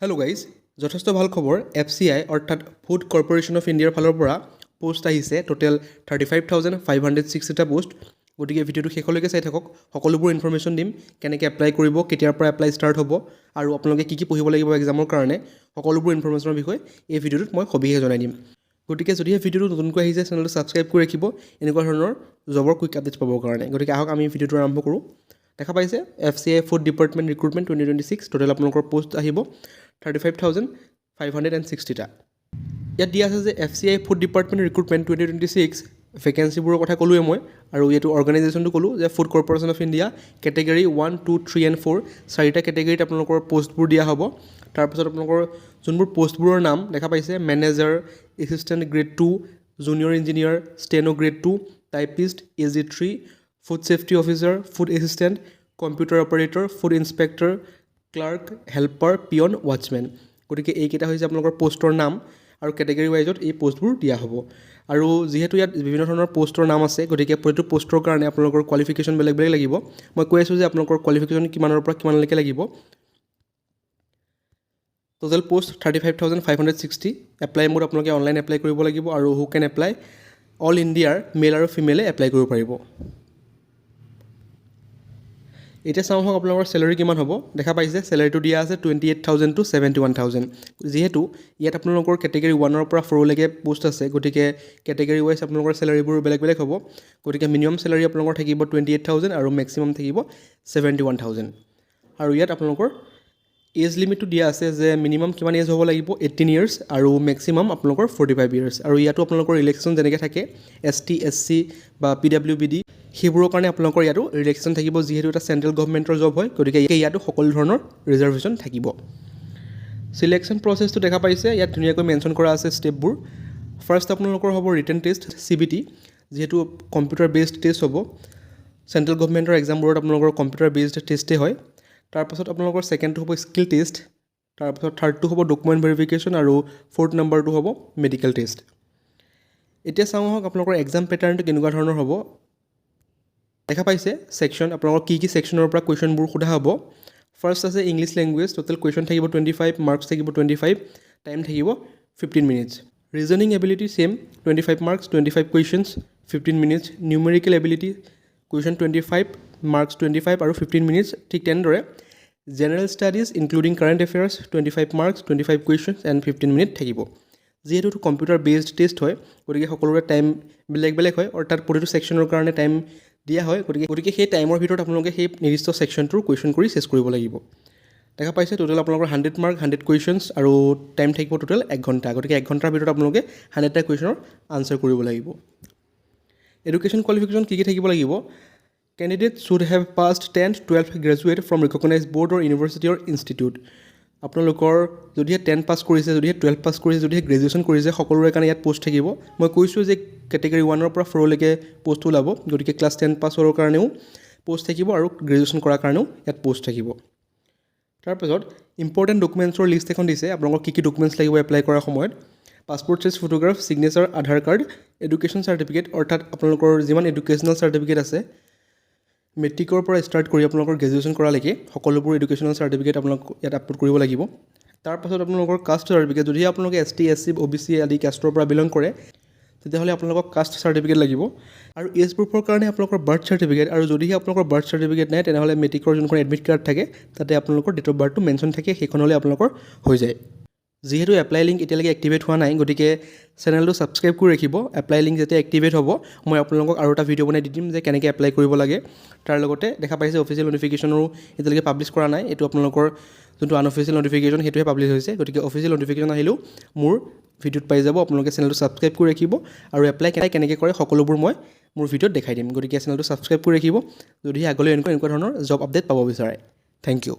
hello' guys যথেষ্ট ভাল খবৰ FCI অৰ্থাৎ ফুড কৰ্পোৰেশ্যন অফ ইণ্ডিয়াৰ ফালৰ পৰা পোষ্ট আহিছে টোটেল 35,560টা পোষ্ট গতিকে ভিডিঅ'টো শেষলৈকে চাই থাকক সকলোবোৰ ইনফৰমেশ্যন দিম কেনেকৈ এপ্লাই কৰিব কেতিয়াৰ পৰা এপ্লাই ষ্টাৰ্ট হ'ব আৰু আপোনালোকে কি পঢ়িব লাগিব এক্সামৰ কাৰণে সকলোবোৰ ইনফৰমেশ্যনৰ বিষয়ে এই ভিডিঅ'টোত মই সবিশেষ জনাই দিম গতিকে যদিহে ভিডিঅ'টো নতুনকৈ আহিছে চেনেলটো ছাবস্ক্ৰাইব কৰি ৰাখিব এনেকুৱা ধৰণৰ জবৰ কুইক আপডেটছ পাবৰ কাৰণে গতিকে আহক আমি ভিডিঅ'টো আৰম্ভ কৰোঁ দেখা পাইছে FCI food department recruitment 2026 total আপোনালোকৰ পোষ্ট আহিব 35,560টা ইয়াত দিয়া আছে যে FCI ফুড ডিপাৰ্টমেণ্ট ৰিক্ৰুটমেণ্ট 2026 ভেকেঞ্চিবোৰৰ কথা ক'লোৱে মই আৰু এইটো অৰ্গেনাইজেশ্যনটো ক'লোঁ যে food corporation of India category 1, 2, 3 and 4 চাৰিটা কেটেগৰীত আপোনালোকৰ পোষ্টবোৰ দিয়া হ'ব তাৰপিছত আপোনালোকৰ যোনবোৰ পোষ্টবোৰৰ নাম দেখা পাইছে manager assistant grade 2 junior engineer steno grade 2 typist AG3 food safety officer food assistant computer operator food inspector clerk helper peon watchmen গতিকে এইকেইটা হৈছে আপোনালোকৰ পোষ্টৰ নাম আৰু কেটেগৰী ৱাইজত এই পোষ্টবোৰ দিয়া হ'ব আৰু যিহেতু ইয়াত বিভিন্ন ধৰণৰ পোষ্টৰ নাম আছে গতিকে প্ৰতিটো পোষ্টৰ কাৰণে আপোনালোকৰ কোৱালিফিকেশ্যন বেলেগ বেলেগ লাগিব মই কৈ আছোঁ যে আপোনালোকৰ কোৱালিফিকেশ্যন কিমানৰ পৰা কিমানলৈকে লাগিব টোটেল পোষ্ট 35,560 এপ্লাই মোড আপোনালোকে অনলাইন এপ্লাই কৰিব লাগিব আৰু হু কেন এপ্লাই অল ইণ্ডিয়াৰ মেল আৰু ফিমেলে এপ্লাই কৰিব পাৰিব এতিয়া চাওঁ হওক আপোনালোকৰ চেলাৰী কিমান হ'ব দেখা পাইছে চেলাৰীটো দিয়া আছে 28,000 to 71,000 যিহেতু ইয়াত আপোনালোকৰ কেটেগৰী 1ৰ পৰা 4 লৈকে পোষ্ট আছে গতিকে কেটেগৰী ৱাইজ আপোনালোকৰ চেলাৰীবোৰ বেলেগ বেলেগ হ'ব গতিকে মিনিমাম চেলাৰী আপোনালোকৰ থাকিব 28,000 আৰু মেক্সিমাম থাকিব 71,000 আৰু ইয়াত আপোনালোকৰ এজ লিমিটটো দিয়া আছে যে মিনিমাম কিমান এজ হ'ব লাগিব 18 ইয়াৰ্ছ আৰু মেক্সিমাম আপোনালোকৰ 45 ইয়াৰ্ছ আৰু ইয়াতো আপোনালোকৰ ৰিলেক্সেশ্যন যেনেকৈ থাকে ST SC বা PWBD সেইবোৰৰ কাৰণে আপোনালোকৰ ইয়াতো ৰিলেক্সেশ্যন থাকিব যিহেতু এটা চেণ্ট্ৰেল গভৰ্ণমেণ্টৰ জব হয় গতিকে ইয়াতো সকলো ধৰণৰ ৰিজাৰ্ভেশ্যন থাকিব চিলেকশ্যন প্ৰচেছটো দেখা পাইছে ইয়াত ধুনীয়াকৈ মেনশ্যন কৰা আছে ষ্টেপবোৰ ফাৰ্ষ্ট আপোনালোকৰ হ'ব ৰিটেন টেষ্ট CBT যিহেতু কম্পিউটাৰ বেছড টেষ্ট হ'ব চেণ্ট্ৰেল গভৰ্ণমেণ্টৰ এক্সামবোৰত আপোনালোকৰ কম্পিউটাৰ বেছড টেষ্টেই হয় তাৰপাছত আপোনালোকৰ ছেকেণ্ডটো হ'ব স্কিল টেষ্ট তাৰপাছত থাৰ্ডটো হ'ব ডকুমেণ্ট ভেৰিফিকেশ্যন আৰু ফ'ৰ্থ নম্বৰটো হ'ব মেডিকেল টেষ্ট এতিয়া চাওঁ আহক আপোনালোকৰ এক্সাম পেটাৰ্ণটো কেনেকুৱা ধৰণৰ হ'ব দেখা পাইছে ছেকশ্যন আপোনালোকৰ কি ছেকশ্যনৰ পৰা কুৱেশ্যনবোৰ সোধা হ'ব ফাৰ্ষ্ট আছে ইংলিছ লেংগুৱেজ টোটেল কুৱেশ্যন থাকিব 25 মাৰ্কছ থাকিব 25 টাইম থাকিব 15 minutes reasoning ability same 25 marks 25 questions 15 minutes numerical ability question 25 marks 25 আৰু 15 মিনিটছ ঠিক তেনেদৰে general studies including current affairs 25 marks 25 questions and 15 minute থাকিব যিহেতু কম্পিউটাৰ বেছড টেষ্ট হয় গতিকে সকলোৰে টাইম বেলেগ বেলেগ হয় অৰ্থাৎ প্ৰতিটো ছেকশ্যনৰ কাৰণে টাইম দিয়া হয় গতিকে সেই টাইমৰ ভিতৰত আপোনালোকে সেই নিৰ্দিষ্ট ছেকশ্যনটোৰ কুৱেশ্যন কৰি চেছ কৰিব লাগিব দেখা পাইছে টোটেল আপোনালোকৰ 100 মাৰ্ক 100 কুৱেশ্যনছ আৰু টাইম থাকিব টোটেল 1 ঘণ্টা গতিকে 1 ঘণ্টাৰ ভিতৰত আপোনালোকে 100টা কুৱেশ্যনৰ আনচাৰ কৰিব লাগিব এডুকেশ্যন কোৱালিফিকেশ্যন কি থাকিব লাগিব candidate should have passed 10th 12th graduate from recognise board or university or institute আপোনালোকৰ যদিহে 10 পাছ কৰিছে যদিহে 12 পাছ কৰিছে যদিহে গ্ৰেজুৱেশ্যন কৰিছে সকলোৰে কাৰণে ইয়াত পোষ্ট থাকিব মই কৈছোঁ যে কেটেগৰী 1ৰ পৰা 4 লৈকে পোষ্ট ওলাব গতিকে ক্লাছ 10 পাছৰ কাৰণেও পোষ্ট থাকিব আৰু গ্ৰেজুৱেশ্যন কৰাৰ কাৰণেও ইয়াত পোষ্ট থাকিব তাৰপিছত ইম্পৰ্টেণ্ট ডকুমেণ্টছৰ লিষ্ট এখন দিছে আপোনালোকৰ কি ডকুমেণ্টছ লাগিব এপ্লাই কৰাৰ সময়ত পাছপৰ্ট চাইজ ফটোগ্ৰাফ ছিগনেচাৰ আধাৰ কাৰ্ড এডুকেশ্যন চাৰ্টিফিকেট অৰ্থাৎ আপোনালোকৰ যিমান এডুকেশ্যনেল চাৰ্টিফিকেট আছে মেট্ৰিকৰ পৰা ষ্টাৰ্ট কৰি আপোনালোকৰ গ্ৰেজুৱেশ্যন কৰালৈকে সকলোবোৰ এডুকেশ্যনেল চাৰ্টিফিকেট আপোনালোক ইয়াত আপলোড কৰিব লাগিব তাৰপাছত আপোনালোকৰ কাষ্ট চাৰ্টিফিকেট যদিহে আপোনালোকে ST SC OBC আদি কাষ্টৰ পৰা বিলং কৰে তেতিয়াহ'লে আপোনালোকক কাষ্ট চাৰ্টিফিকেট লাগিব আৰু এজ প্ৰুফৰ কাৰণে আপোনালোকৰ বাৰ্থ চাৰ্টিফিকেট আৰু যদিহে আপোনালোকৰ বাৰ্থ চাৰ্টিফিকেট নাই তেনেহ'লে মেট্ৰিকৰ যোনখন এডমিট কাৰ্ড থাকে তাতে আপোনালোকৰ ডেট অফ বাৰ্থটো মেনশ্যন থাকে সেইখন হ'লে আপোনালোকৰ হৈ যায় যিহেতু এপ্লাই লিংক এতিয়ালৈকে এক্টিভেট হোৱা নাই গতিকে চেনেলটো ছাবস্ক্ৰাইব কৰি ৰাখিব এপ্লাই লিংক যেতিয়া এক্টিভেট হ'ব মই আপোনালোকক আৰু এটা ভিডিঅ' বনাই দি দিম যে কেনেকৈ এপ্লাই কৰিব লাগে তাৰ লগতে দেখা পাইছে অফিচিয়েল নটিফিকেশ্যনো এতিয়ালৈকে পাব্লিছ কৰা নাই এইটো আপোনালোকৰ যোনটো আনঅফিচিয়েল নটিফিকেশ্যন সেইটোহে পাব্লিছ হৈছে গতিকে অফিচিয়েল নটিফিকেশ্যন আহিলেও মোৰ ভিডিঅ'ত পাই যাব আপোনালোকে চেনেলটো ছাবস্ক্ৰাইব কৰি ৰাখিব আৰু এপ্লাই কেনেকৈ কৰে সকলোবোৰ মই মোৰ ভিডিঅ'ত দেখাই দিম গতিকে চেনেলটো ছাবস্ক্ৰাইব কৰি ৰাখিব যদিহে আগলৈ এনেকুৱা ধৰণৰ জব আপডেট পাব বিচাৰে থেংক ইউ